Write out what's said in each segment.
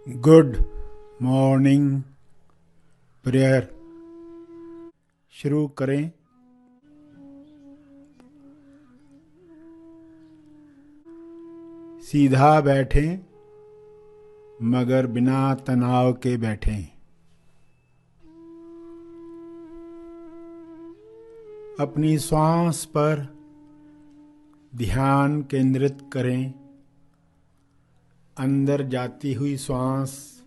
Good morning prayer शुरू करें। सीधा बैठें मगर बिना तनाव के बैठें। अपनी श्वास पर ध्यान केंद्रित करें। अंदर जाती हुई श्वास,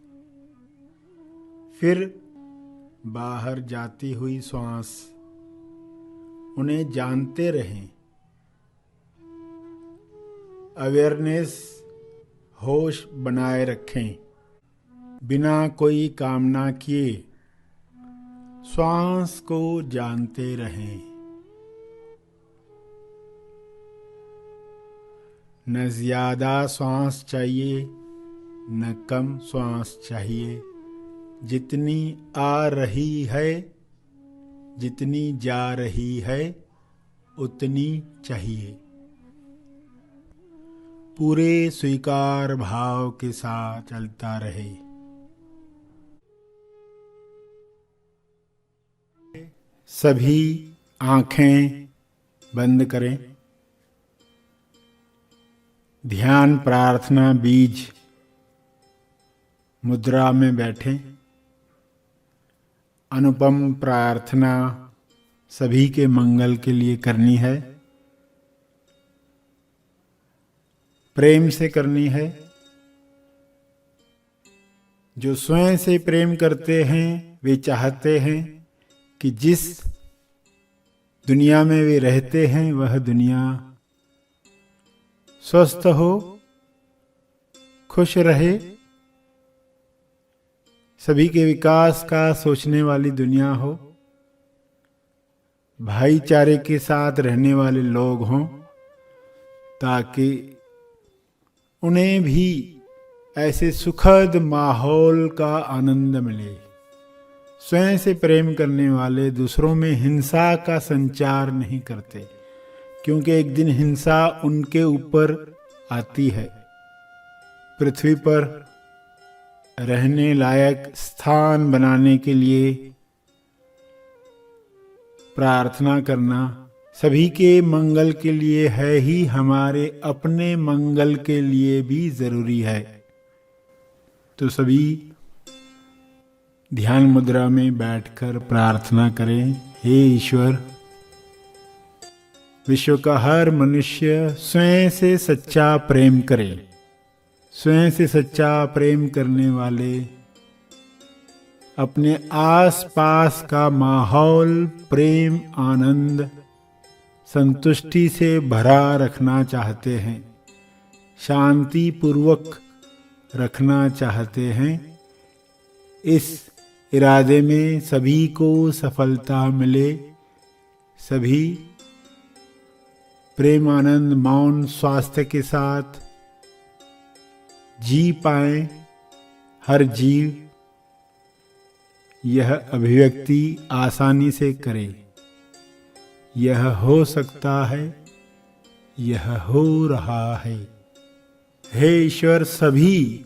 फिर बाहर जाती हुई श्वास, उन्हें जानते रहें। अवेयरनेस, होश बनाए रखें। बिना कोई कामना किए श्वास को जानते रहें। न ज्यादा श्वास चाहिए न कम श्वास चाहिए। जितनी आ रही है, जितनी जा रही है, उतनी चाहिए। पूरे स्वीकार भाव के साथ चलता रहे। सभी आंखें बंद करें। ध्यान प्रार्थना बीज मुद्रा में बैठें। अनुपम प्रार्थना सभी के मंगल के लिए करनी है, प्रेम से करनी है। जो स्वयं से प्रेम करते हैं वे चाहते हैं कि जिस दुनिया में वे रहते हैं वह दुनिया स्वस्थ हो, खुश रहे, सभी के विकास का सोचने वाली दुनिया हो, भाईचारे के साथ रहने वाले लोग हों, ताकि उन्हें भी ऐसे सुखद माहौल का आनंद मिले। स्वयं से प्रेम करने वाले दूसरों में हिंसा का संचार नहीं करते, क्योंकि एक दिन हिंसा उनके ऊपर आती है। पृथ्वी पर रहने लायक स्थान बनाने के लिए प्रार्थना करना सभी के मंगल के लिए है ही, हमारे अपने मंगल के लिए भी जरूरी है। तो सभी ध्यान मुद्रा में बैठकर प्रार्थना करें। हे ईश्वर, विश्व का हर मनुष्य स्वयं से सच्चा प्रेम करे। स्वयं से सच्चा प्रेम करने वाले अपने आस पास का माहौल प्रेम, आनंद, संतुष्टि से भरा रखना चाहते हैं, शांति पूर्वक रखना चाहते हैं। इस इरादे में सभी को सफलता मिले। सभी प्रेम, आनंद, मौन, स्वास्थ्य के साथ जी पाएं। हर जीव यह अभिव्यक्ति आसानी से करे। यह हो सकता है, यह हो रहा है। हे ईश्वर, सभी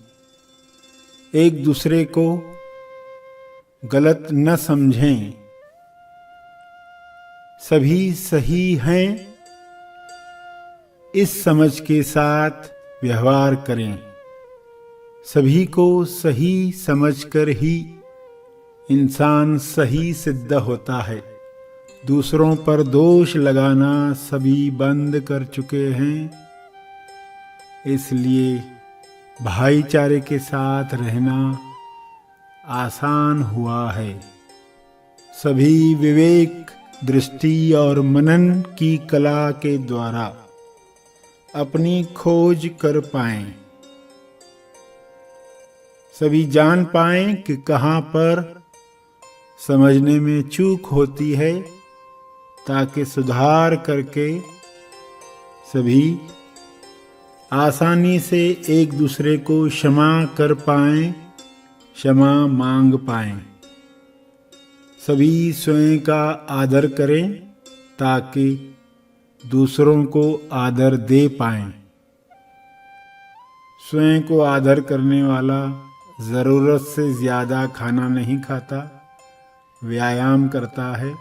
एक दूसरे को गलत न समझें। सभी सही हैं, इस समझ के साथ व्यवहार करें। सभी को सही समझकर ही इंसान सही सिद्ध होता है। दूसरों पर दोष लगाना सभी बंद कर चुके हैं। इसलिए भाईचारे के साथ रहना आसान हुआ है। सभी विवेक, दृष्टि और मनन की कला के द्वारा अपनी खोज कर पाएं। सभी जान पाएं कि कहाँ पर समझने में चूक होती है, ताकि सुधार करके सभी आसानी से एक दूसरे को क्षमा कर पाएं, क्षमा मांग पाएं। सभी स्वयं का आदर करें ताकि दूसरों को आदर दे पाएं। स्वयं को आदर करने वाला ज़रूरत से ज़्यादा खाना नहीं खाता, व्यायाम करता है।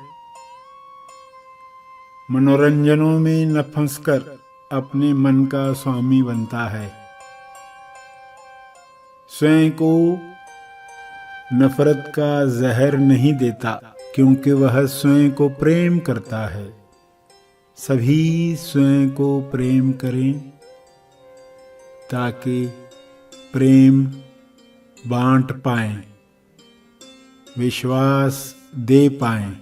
मनोरंजनों में न फंसकर अपने मन का स्वामी बनता है। स्वयं को नफरत का जहर नहीं देता, क्योंकि वह स्वयं को प्रेम करता है। सभी स्वयं को प्रेम करें ताकि प्रेम बांट पाएं, विश्वास दे पाएं,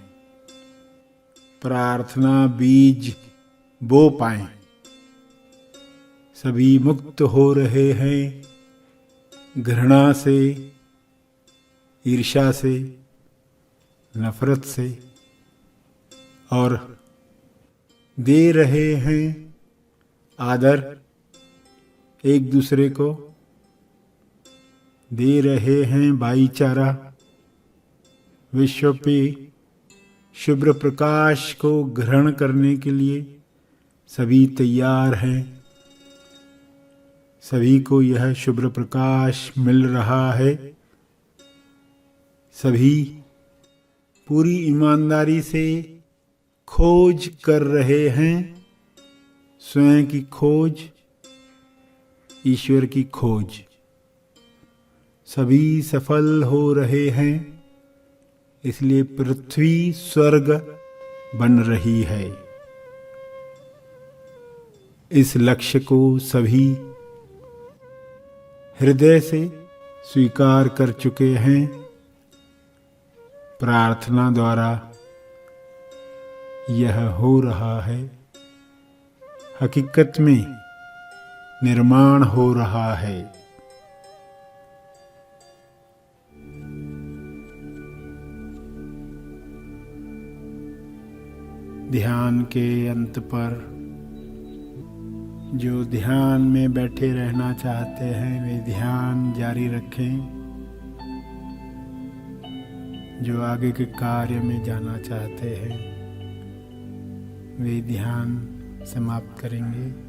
प्रार्थना बीज बो पाएं। सभी मुक्त हो रहे हैं घृणा से, ईर्ष्या से, नफरत से, और दे रहे हैं आदर एक दूसरे को, दे रहे हैं भाईचारा। विश्व पे शुभ्र प्रकाश को ग्रहण करने के लिए सभी तैयार हैं। सभी को यह शुभ्र प्रकाश मिल रहा है। सभी पूरी ईमानदारी से खोज कर रहे हैं, स्वयं की खोज, ईश्वर की खोज। सभी सफल हो रहे हैं, इसलिए पृथ्वी स्वर्ग बन रही है। इस लक्ष्य को सभी हृदय से स्वीकार कर चुके हैं। प्रार्थना द्वारा यह हो रहा है। हकीकत में निर्माण हो रहा है। ध्यान के अंत पर जो ध्यान में बैठे रहना चाहते हैं वे ध्यान जारी रखें। जो आगे के कार्य में जाना चाहते हैं वे ध्यान समाप्त करेंगे।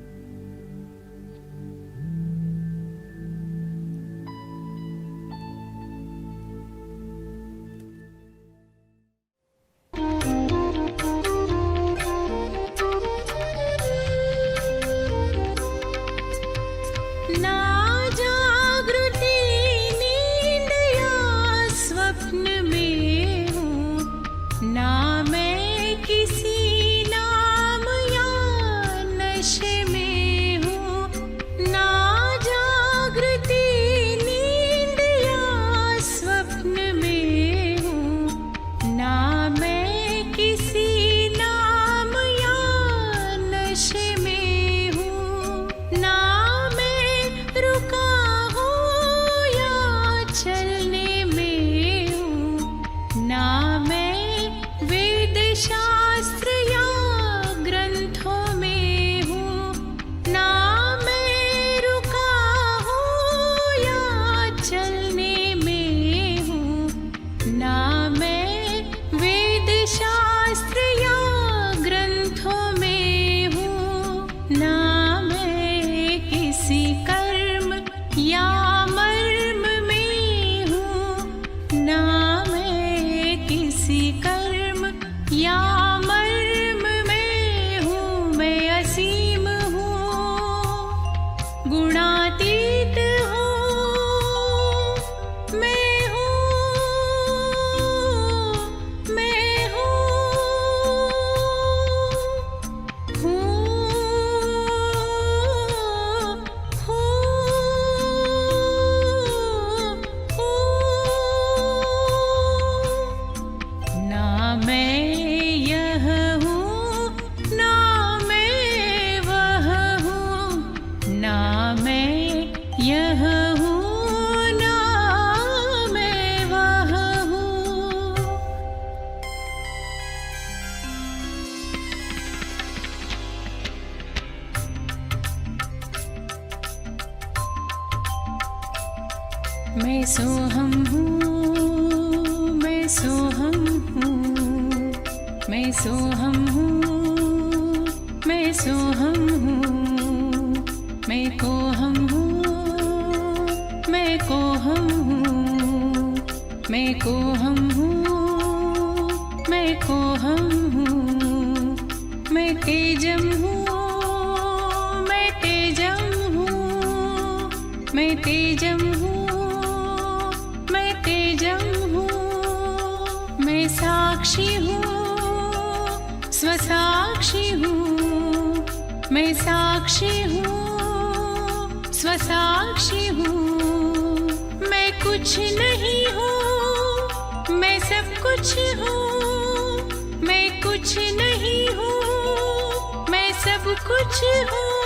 मैं सोहम हूँ, मैं सोहम हूँ, मैं सोहम हूँ, मैं सोहम हूँ, मैं कोहम हूँ, सोहम हूँ, मैं कोहम हूँ, मैं कोहम हूँ, मैं तेजम हूँ, मैं तेजम हूँ, मैं तेजम हूँ, मैं तेजम हूँ, मैं साक्षी हूँ, स्वसाक्षी हूँ, मैं साक्षी हूँ, स्वसाक्षी हूँ, मैं कुछ नहीं हूँ, मैं सब कुछ हूँ, मैं कुछ नहीं हूँ, मैं सब कुछ हूँ।